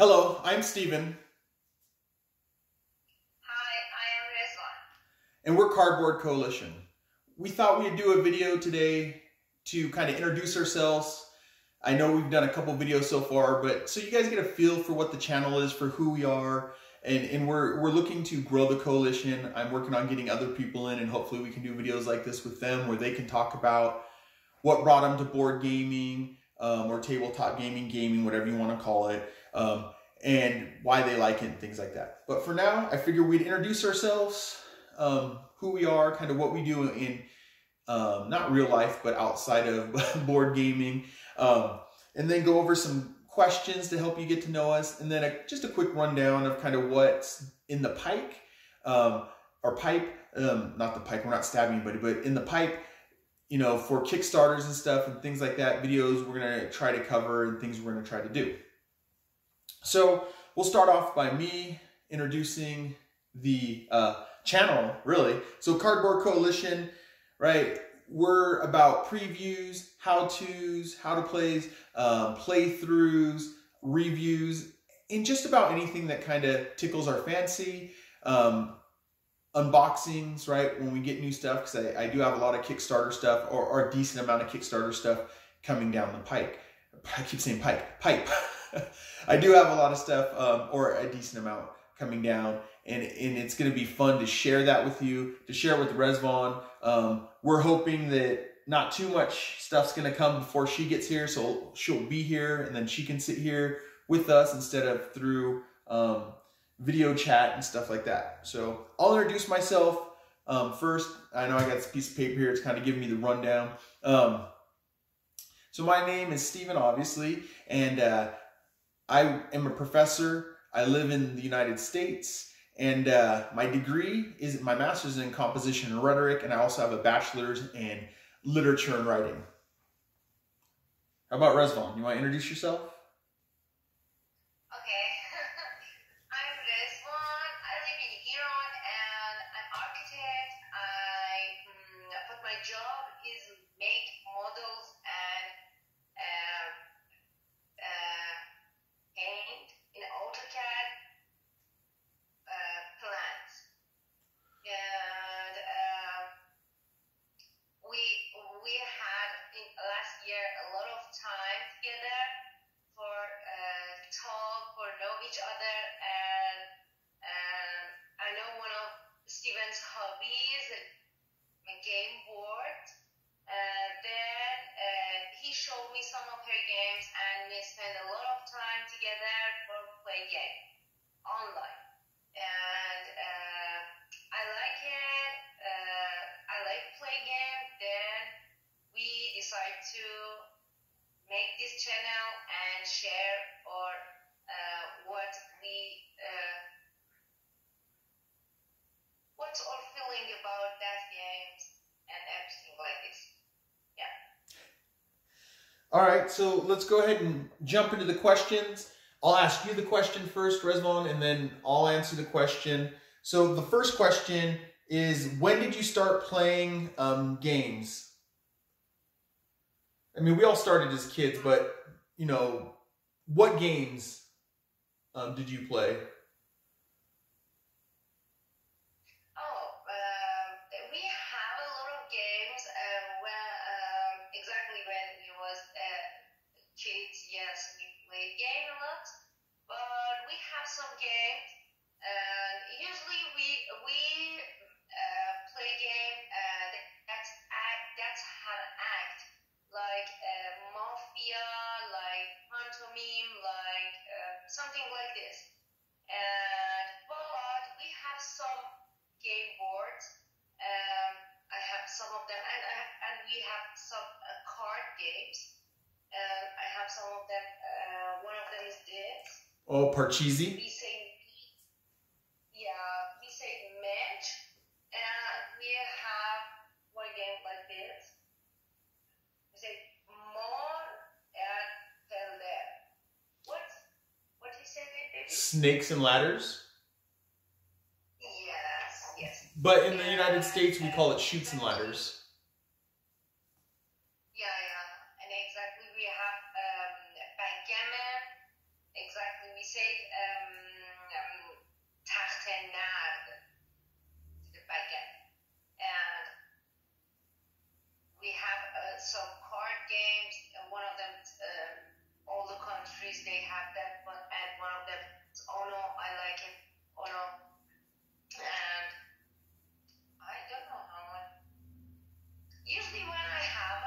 Hello, I'm Steven. Hi, I am Rezvan. And we're Cardboard Coalition. We thought we'd do a video today to kind of introduce ourselves. I know we've done a couple videos so far, but so you guys get a feel for what the channel is, for who we are, and we're looking to grow the coalition. I'm working on getting other people in, and hopefully we can do videos like this with them where they can talk about what brought them to board gaming, or tabletop gaming, whatever you want to call it, and why they like it and things like that. But for now, I figured we'd introduce ourselves, who we are, kind of what we do in, not real life, but outside of board gaming, and then go over some questions to help you get to know us, and then just a quick rundown of kind of what's in the pike, or pipe, not the pike, we're not stabbing anybody, but in the pipe, you know, for Kickstarters and stuff and things like that, videos we're going to try to cover and things we're going to try to do. So we'll start off by me introducing the channel, really. So Cardboard Coalition, right? We're about previews, how-tos, how-to-plays, playthroughs, reviews, and just about anything that kind of tickles our fancy. Unboxings, right, when we get new stuff, because I do have a lot of Kickstarter stuff, or a decent amount of Kickstarter stuff coming down the pike. I keep saying pipe. I do have a lot of stuff, or a decent amount coming down, and it's going to be fun to share that with you, to share with Rezvan. We're hoping that not too much stuff's going to come before she gets here, so she'll be here, and then she can sit here with us instead of through video chat and stuff like that. So I'll introduce myself first. I know I got this piece of paper here. It's kind of giving me the rundown. So my name is Steven, obviously, and I am a professor. I live in the United States, and my degree is my master's in composition and rhetoric, and I also have a bachelor's in literature and writing. How about Rezvan? You want to introduce yourself? Okay. I'm Rezvan. I live in Iran and I'm architect. But my job is make models and paint in AutoCAD plans. And we had in last year a lot of time together for talk or know each other, and I know one of Steven's hobbies, a game board. Then he showed me some of her games, and we spent a lot of time together for play game online. And I like it. I like play game. Then we decided to make this channel and share or what's our feeling about that games and everything like this. Yeah. All right, so let's go ahead and jump into the questions. I'll ask you the question first, Rezvan, and then I'll answer the question. So the first question is, when did you start playing games? I mean, we all started as kids, but, you know, what games did you play? We have a lot of games. Exactly when we was kids, yes, we played game a lot. But we have some games, and usually we play game that's how to act, like mafia, like pantomime, like something like this. But we have some game boards. I have some of them, and we have some card games. I have some of them. One of them is this. Oh, Parcheesi? We say match, and we have one game like this. We say more and Felder. What he said, baby? Snakes and ladders? Yes. But in the United States, we call it shoots and ladders. Yeah. And exactly, we have backgammon. Exactly, we say they have that one, and one of them is Ono. I like it, Ono. And I don't know how much. Usually when I have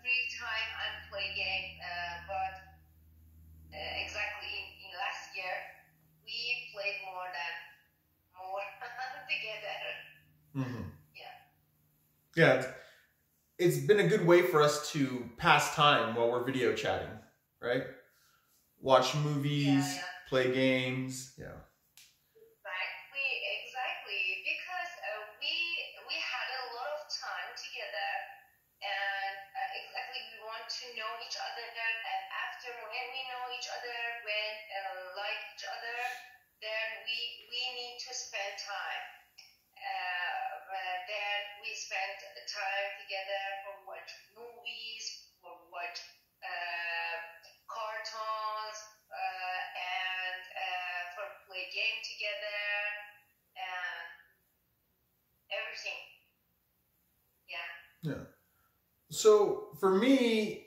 free time, I play game, but exactly in last year, we played more together. Mm-hmm. Yeah. Yeah, it's been a good way for us to pass time while we're video chatting, right? Watch movies, play games, yeah. Exactly, because we had a lot of time together, and exactly we want to know each other, and after when we know each other, when like each other, then we need to spend time. Then we spend time together for watch movies, for watch cartoons, and for play game together, and everything. Yeah. Yeah. So for me,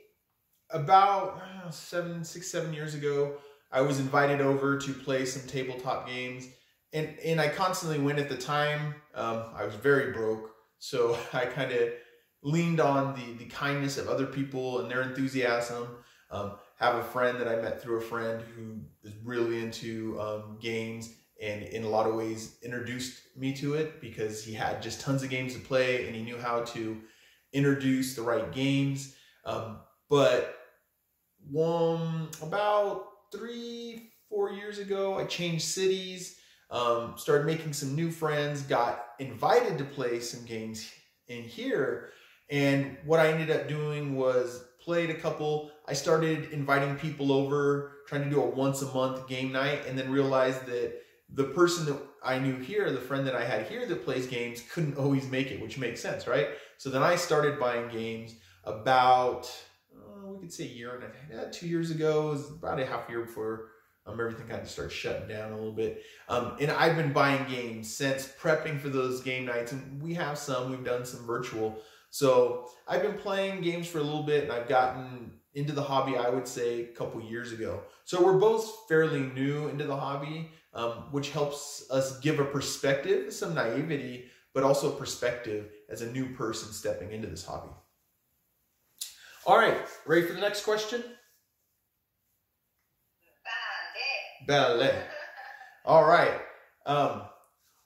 about 7 years ago, I was invited over to play some tabletop games. And I constantly win at the time. I was very broke, so I kind of leaned on the kindness of other people and their enthusiasm. Have a friend that I met through a friend who is really into games, and in a lot of ways introduced me to it because he had just tons of games to play and he knew how to introduce the right games. But about 3-4 years ago, I changed cities. Started making some new friends, got invited to play some games in here. And what I ended up doing was played a couple. I started inviting people over, trying to do a once a month game night, and then realized that the person that I knew here, the friend that I had here that plays games, couldn't always make it, which makes sense, right? So then I started buying games about, we could say a year and a half, 2 years ago. It was about a half year before everything kind of started shutting down a little bit. And I've been buying games since, prepping for those game nights. And we've done some virtual. So I've been playing games for a little bit, and I've gotten into the hobby, I would say, a couple years ago. So we're both fairly new into the hobby, which helps us give a perspective, some naivety, but also a perspective as a new person stepping into this hobby. All right, ready for the next question? Ballet. All right.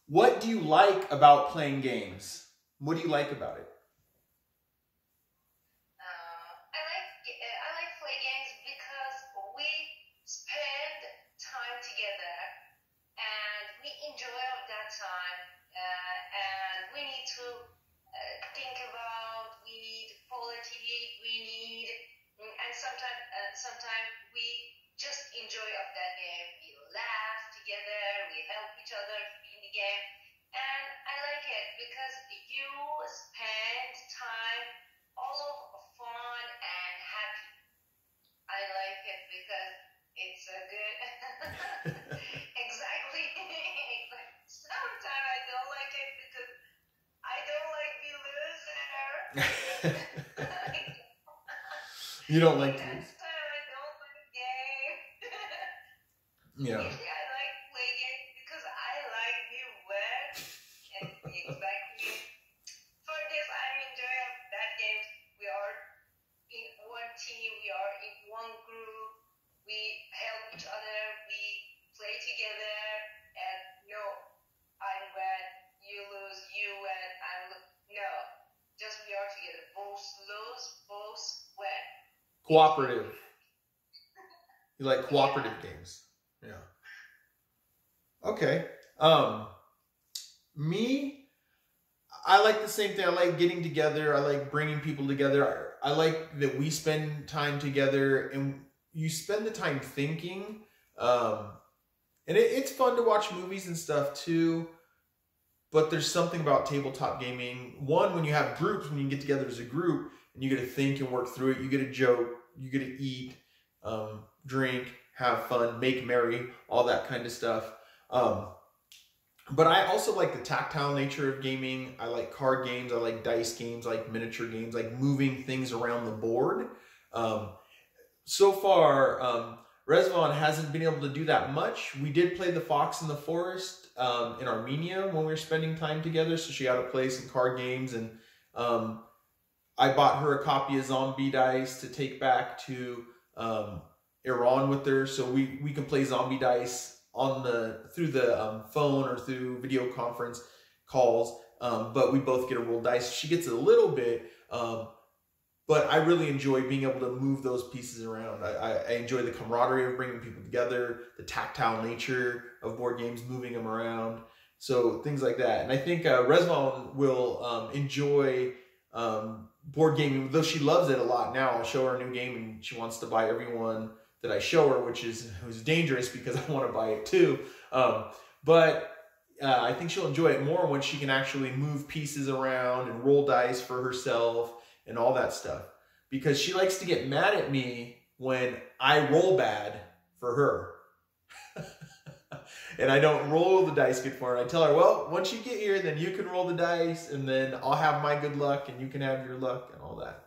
What do you like about playing games? What do you like about it? I like play games because we spend time together and we enjoy that time. And we need to think about, we need politics, and sometimes we just enjoy of that game. We laugh together, we help each other in the game, and I like it because you spend time all of fun and happy. I like it because it's a good. Exactly. Sometimes I don't like it because I don't like the loser. You don't like to lose. Yeah. Usually I like play games because I like new words, and exactly for this I'm enjoying that game. We are in one team, we are in one group, we help each other, we play together, and no, I win, you lose, you win, no, just we are together, both lose, both win. Cooperative. You like cooperative games. Yeah. Okay. Me, I like the same thing. I like getting together. I like bringing people together. I like that we spend time together and you spend the time thinking. And it's fun to watch movies and stuff too. But there's something about tabletop gaming. One, when you have groups, when you get together as a group and you get to think and work through it, you get to joke, you get to eat, drink, have fun, make merry, all that kind of stuff. But I also like the tactile nature of gaming. I like card games. I like dice games. I like miniature games. I like moving things around the board. So far, Rezvan hasn't been able to do that much. We did play the Fox in the Forest in Armenia when we were spending time together, so she got to play some card games, and I bought her a copy of Zombie Dice to take back to Iran with her, so we can play Zombie Dice on through the phone or through video conference calls, but we both get to roll dice. She gets a little bit, but I really enjoy being able to move those pieces around. I enjoy the camaraderie of bringing people together, the tactile nature of board games, moving them around, so things like that. And I think Rezvan will enjoy board gaming, though she loves it a lot now. I'll show her a new game and she wants to buy every one that I show her, which is dangerous because I want to buy it too. But I think she'll enjoy it more when she can actually move pieces around and roll dice for herself and all that stuff. Because she likes to get mad at me when I roll bad for her. And I don't roll the dice good for her. I tell her, well, once you get here, then you can roll the dice, and then I'll have my good luck, and you can have your luck, and all that.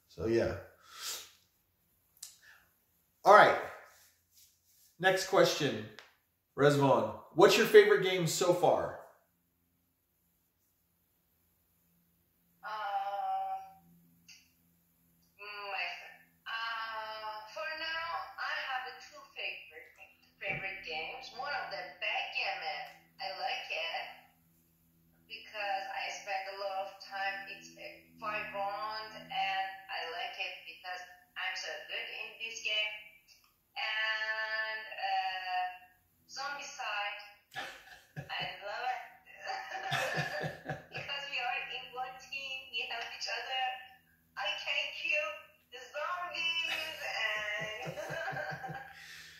So, yeah. All right. Next question. Rezvan, what's your favorite game so far? For now, I have the two favorite games. One of them, backgammon. I like it because I spend a lot of time. It's 5 rounds, and I like it because I'm so good in this game. And Zombicide, I love it because we are in one team. We help each other. I can kill the zombies, and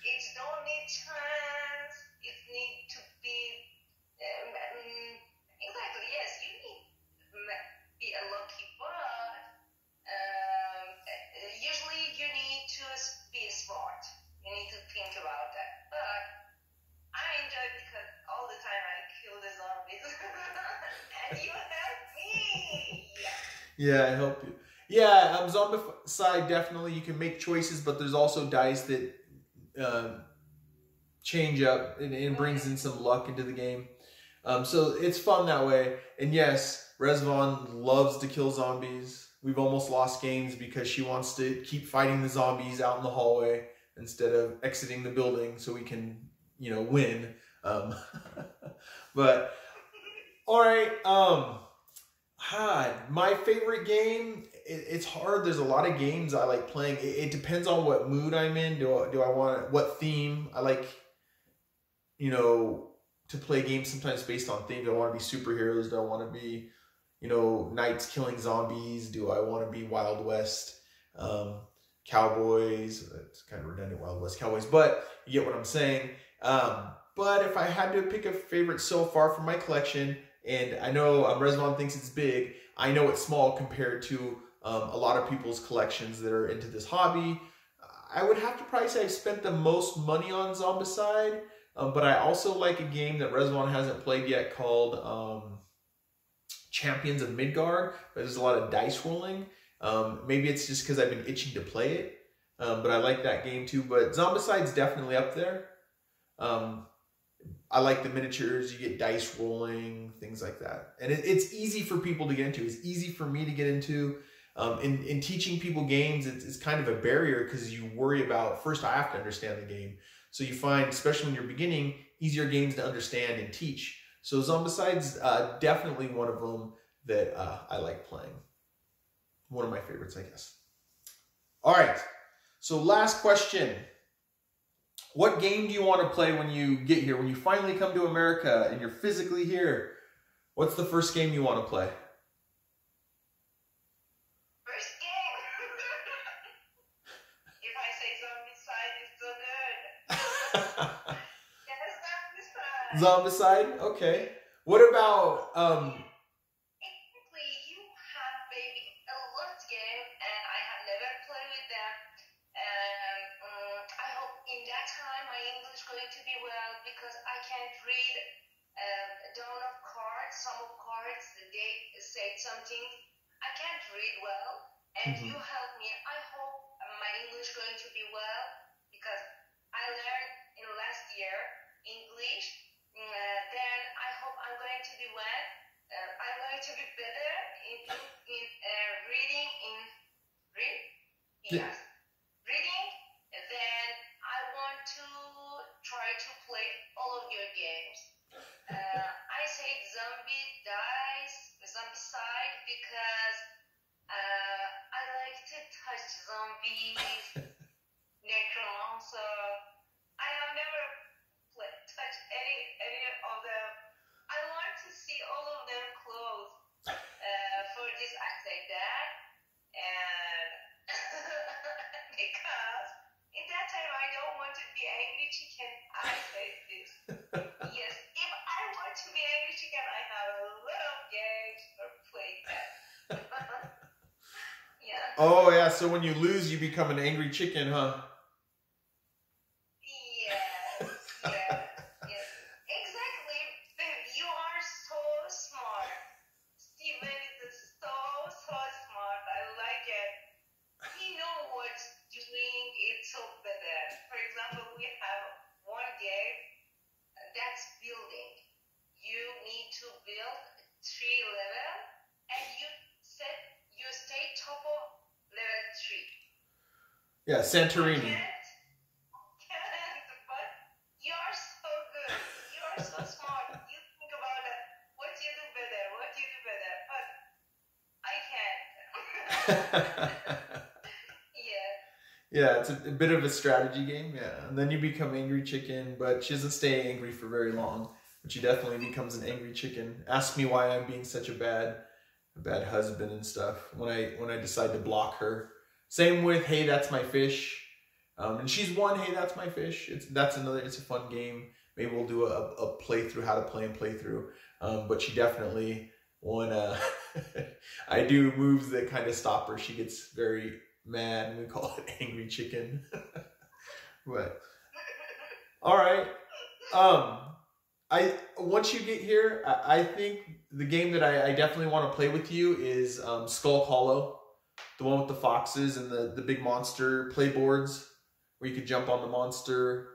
it don't need chance. It need to be exactly, yes. You need to be a lucky, but usually you need to be smart. You need to think about that. But I enjoy because all the time I kill the zombies, and you help me. Yeah, I help you. Yeah, Zombicide, definitely you can make choices, but there's also dice that change up and brings in some luck into the game. So it's fun that way. And yes, Rezvan loves to kill zombies. We've almost lost games because she wants to keep fighting the zombies out in the hallway instead of exiting the building so we can, win. But, all right. My favorite game, it's hard. There's a lot of games I like playing. It depends on what mood I'm in. Do I want, what theme? I like, to play games sometimes based on theme. Do I want to be superheroes? Do I want to be, knights killing zombies? Do I want to be Wild West cowboys? It's kind of redundant, Wild West cowboys, but you get what I'm saying. But if I had to pick a favorite so far from my collection, and I know Rezvan thinks it's big, I know it's small compared to a lot of people's collections that are into this hobby. I would have to probably say I've spent the most money on Zombicide, but I also like a game that Rezvan hasn't played yet called Champions of Midgar. There's a lot of dice rolling. Maybe it's just because I've been itching to play it, but I like that game too. But Zombicide's definitely up there. I like the miniatures, you get dice rolling, things like that. And it's easy for people to get into. It's easy for me to get into. In teaching people games, it's kind of a barrier because you worry about, first I have to understand the game. So you find, especially when you're beginning, easier games to understand and teach. So Zombicide's definitely one of them that I like playing. One of my favorites, I guess. All right, so last question. What game do you want to play when you get here? When you finally come to America and you're physically here, what's the first game you want to play? First game? If I say Zombicide, it's so good. Yes, Zombicide? Okay. What about... Technically, you have maybe a lot game, and I have never played with them. I hope in that time my English going to be well because I can't read down of cards. Some of cards they say something I can't read well, and you help me. I hope my English going to be well because I when I'm going to be better in reading read yes reading, then I want to try to play all of your games. I say zombie because I like to touch zombies, necromancer. I have never touched any of them. I want to see all of them close for this I say that, and because in that time I don't want to be angry chicken. I say this. Yes, if I want to be angry chicken, I have a lot of games for playing that. Yeah. Oh yeah, so when you lose, you become an angry chicken, huh? Yes. Exactly. Babe, you are so smart. Steven is so smart. I like it. He knows what's doing it so better. For example, we have one game that's building. You need to build 3 levels, and you stay top of level 3. Yeah, Santorini. But you are so good. You are so smart. You think about it. What you do better? But I can't. Yeah. Yeah, it's a bit of a strategy game, yeah. And then you become angry chicken, but she doesn't stay angry for very long. But she definitely becomes an angry chicken. Ask me why I'm being such a bad husband and stuff when I decide to block her. Same with Hey, That's My Fish. And she's won Hey, That's My Fish. It's a fun game. Maybe we'll do a playthrough, how to play and playthrough. But she definitely won. I do moves that kind of stop her. She gets very mad, and we call it angry chicken. But all right. Once you get here, I think the game that I definitely want to play with you is Skull Hollow, the one with the foxes and the big monster play boards where you could jump on the monster.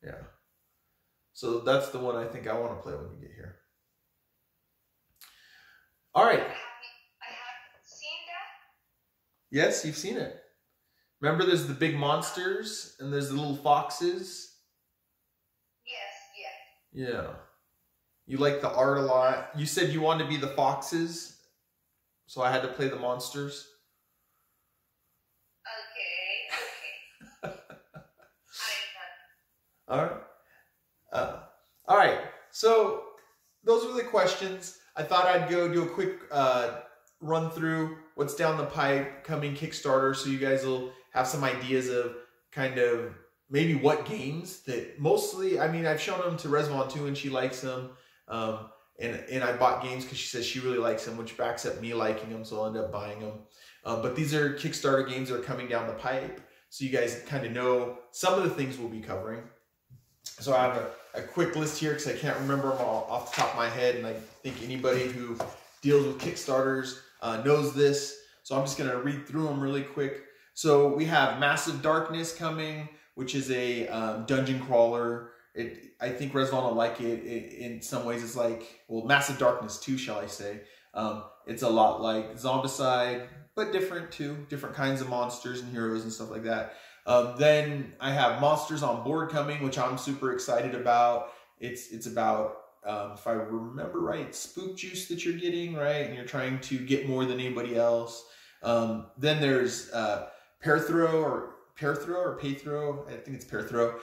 Yeah. So that's the one I think I want to play when you get here. All right. I have seen that. Yes, you've seen it. Remember, there's the big monsters and there's the little foxes. Yes. Yeah. You like the art a lot. You said you wanted to be the foxes, so I had to play the monsters. Okay. All right. All right. So those were the questions. I thought I'd go do a quick run through what's down the pipe coming Kickstarter, so you guys will have some ideas of kind of maybe what games that mostly, I mean, I've shown them to Resvon too, and she likes them. And I bought games because she says she really likes them, which backs up me liking them, so I'll end up buying them. But these are Kickstarter games that are coming down the pipe, so you guys kind of know some of the things we'll be covering. So I have a quick list here because I can't remember them all off the top of my head, and I think anybody who deals with Kickstarters knows this. So I'm just going to read through them really quick. So we have Massive Darkness coming, which is a dungeon crawler. I think Resvon will like it. In some ways, it's like, well, Massive Darkness 2, shall I say. It's a lot like Zombicide, but different too. Different kinds of monsters and heroes and stuff like that. Then I have Monsters on Board coming, which I'm super excited about. It's about, if I remember right, spook juice that you're getting, right? And you're trying to get more than anybody else. Then there's Pairthrow or Paythrow. I think it's Pairthrow.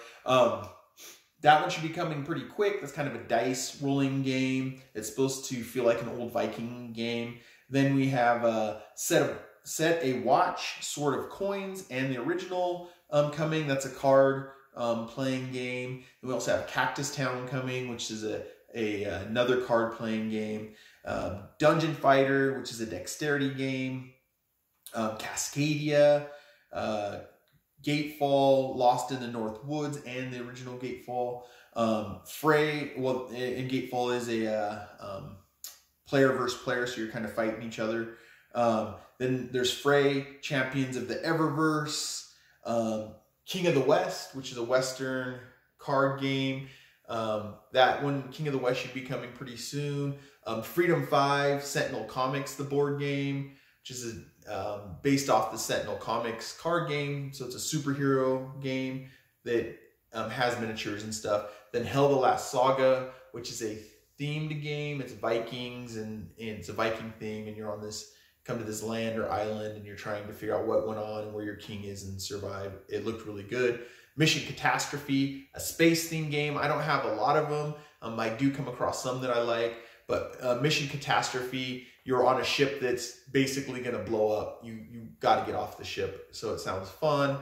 That one should be coming pretty quick. That's kind of a dice rolling game. It's supposed to feel like an old Viking game. Then we have Set a Watch, Sword of Coins, and the original coming. That's a card playing game. And we also have Cactus Town coming, which is another card playing game. Dungeon Fighter, which is a dexterity game. Cascadia, Gatefall, Lost in the North Woods, and the original Gatefall. Fray, well, and Gatefall is a player versus player, so you're kind of fighting each other. Then there's Fray, Champions of the Eververse, King of the West, which is a Western card game. That one, King of the West, should be coming pretty soon. Freedom 5, Sentinel Comics, the board game, which is based off the Sentinel Comics card game. So it's a superhero game that has miniatures and stuff. Then Hell the Last Saga, which is a themed game. It's Vikings, and it's a Viking theme, and you're on this, come to this land or island, and you're trying to figure out what went on and where your king is and survive. It looked really good. Mission Catastrophe, a space theme game. I don't have a lot of them. I do come across some that I like, but Mission Catastrophe, you're on a ship that's basically going to blow up. You got to get off the ship, so it sounds fun.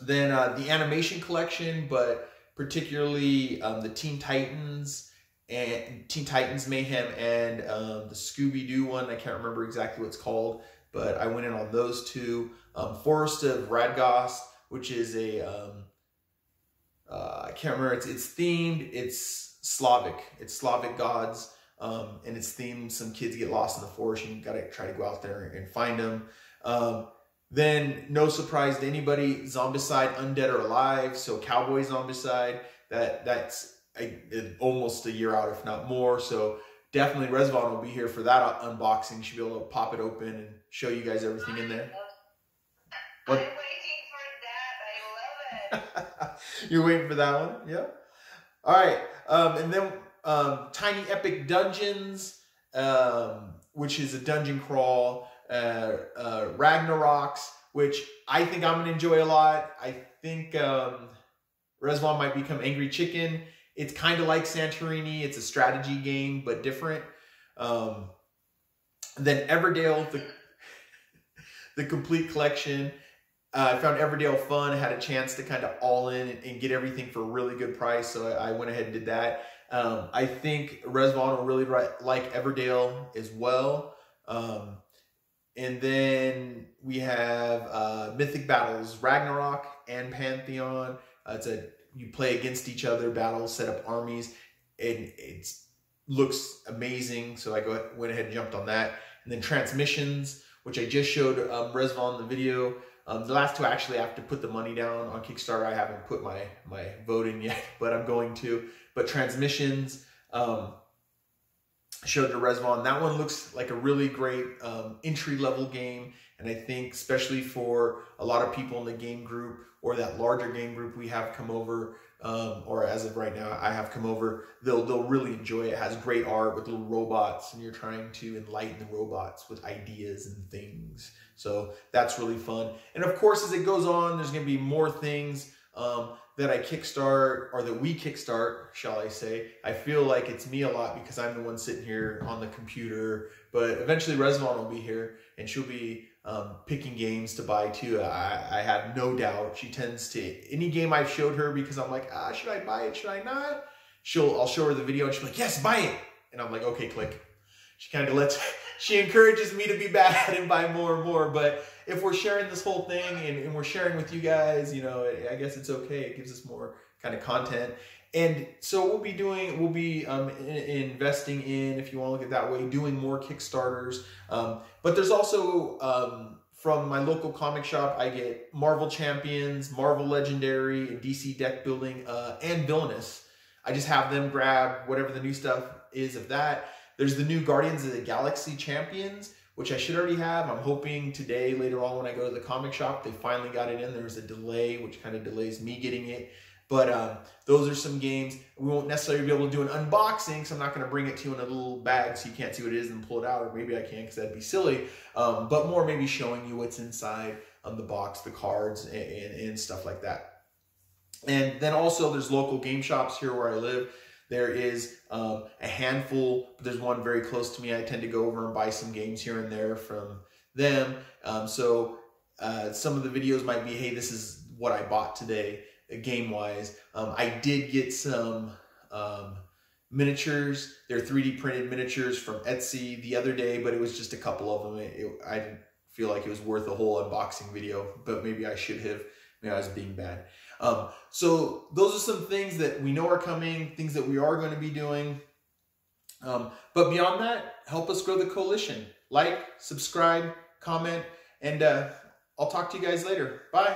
Then the animation collection, but particularly the Teen Titans and Teen Titans Mayhem and the Scooby-Doo one. I can't remember exactly what it's called, but I went in on those two. Forest of Radgast, which is a I can't remember. It's themed. It's Slavic. It's Slavic gods, and it's themed. Some kids get lost in the forest, and you gotta try to go out there and find them. Then, no surprise to anybody, Zombicide, Undead or Alive. So Cowboy Zombicide. That's almost a year out, if not more. So definitely Rezvon will be here for that unboxing. Should be able to pop it open and show you guys everything in there. I'm waiting for that. I love it. You're waiting for that one? Yeah. All right. And then Tiny Epic Dungeons, which is a dungeon crawl. Ragnaroks, which I think I'm going to enjoy a lot. I think Rezvon might become Angry Chicken. It's kind of like Santorini. It's a strategy game, but different. Then Everdale, the complete collection. I found Everdale fun. I had a chance to kind of all in and get everything for a really good price, so I went ahead and did that. I think Rezvon will really like Everdale as well. And then we have Mythic Battles, Ragnarok and Pantheon. You play against each other, battles, set up armies, and it looks amazing. So I went ahead and jumped on that. And then Transmissions, which I just showed Rezvon the video. The last two, actually, I have to put the money down on Kickstarter. I haven't put my vote in yet, but I'm going to. But Transmissions, showed to Rezvon. That one looks like a really great entry-level game, and I think especially for a lot of people in the game group or that larger game group we have come over, or as of right now I have come over, they'll really enjoy it. It has great art with little robots, and you're trying to enlighten the robots with ideas and things. So that's really fun. And of course, as it goes on, there's going to be more things that I kickstart, or that we kickstart, shall I say. I feel like it's me a lot because I'm the one sitting here on the computer, but eventually Rezvon will be here, and she'll be picking games to buy too. I have no doubt. She tends to, any game I've showed her, because I'm like, should I buy it, should I not? I'll show her the video and she'll be like, yes, buy it. And I'm like, okay, click. She kind of she encourages me to be bad and buy more and more. But if we're sharing this whole thing and we're sharing with you guys, you know, I guess it's okay. It gives us more kind of content. And so we'll be investing in, if you want to look at it that way, doing more Kickstarters. But there's also, from my local comic shop, I get Marvel Champions, Marvel Legendary, and DC deck building, and Villainous. I just have them grab whatever the new stuff is of that. There's the new Guardians of the Galaxy Champions, which I should already have. I'm hoping today, later on when I go to the comic shop, they finally got it in. There was a delay, which kind of delays me getting it. But those are some games. We won't necessarily be able to do an unboxing, so I'm not going to bring it to you in a little bag so you can't see what it is and pull it out, or maybe I can because that'd be silly. But more maybe showing you what's inside the box, the cards, and stuff like that. And then also there's local game shops here where I live. There is a handful, but there's one very close to me. I tend to go over and buy some games here and there from them. So some of the videos might be, hey, this is what I bought today, game-wise. I did get some miniatures. They're 3D printed miniatures from Etsy the other day, but it was just a couple of them. I didn't feel like it was worth a whole unboxing video, but maybe I should have. Maybe I was being bad. So those are some things that we know are coming, things that we are going to be doing. But beyond that, help us grow the coalition. Like, subscribe, comment, and I'll talk to you guys later. Bye.